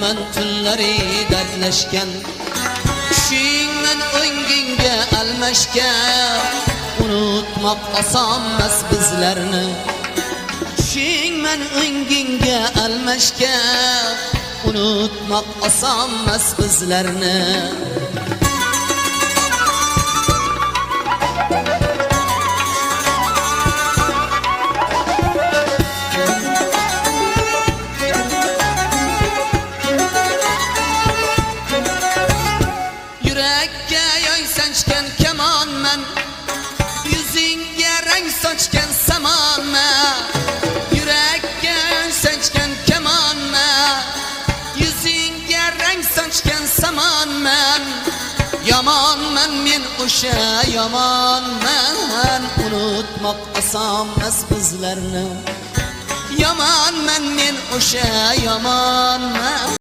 men tunlari dardlashgan tushingmen o'ngingga almashgan unutmoq osonmas bizlarni tushingmen o'ngingga almashgan unutmoq osonmas bizlarni Yürekge yay saçken keman men yüzünge renk saçken saman men Yürekge yay saçken keman men yüzünge renk saçken saman men Yaman men o'sha yaman men unutmoq osonmas bizlarni Yaman men o'sha yaman men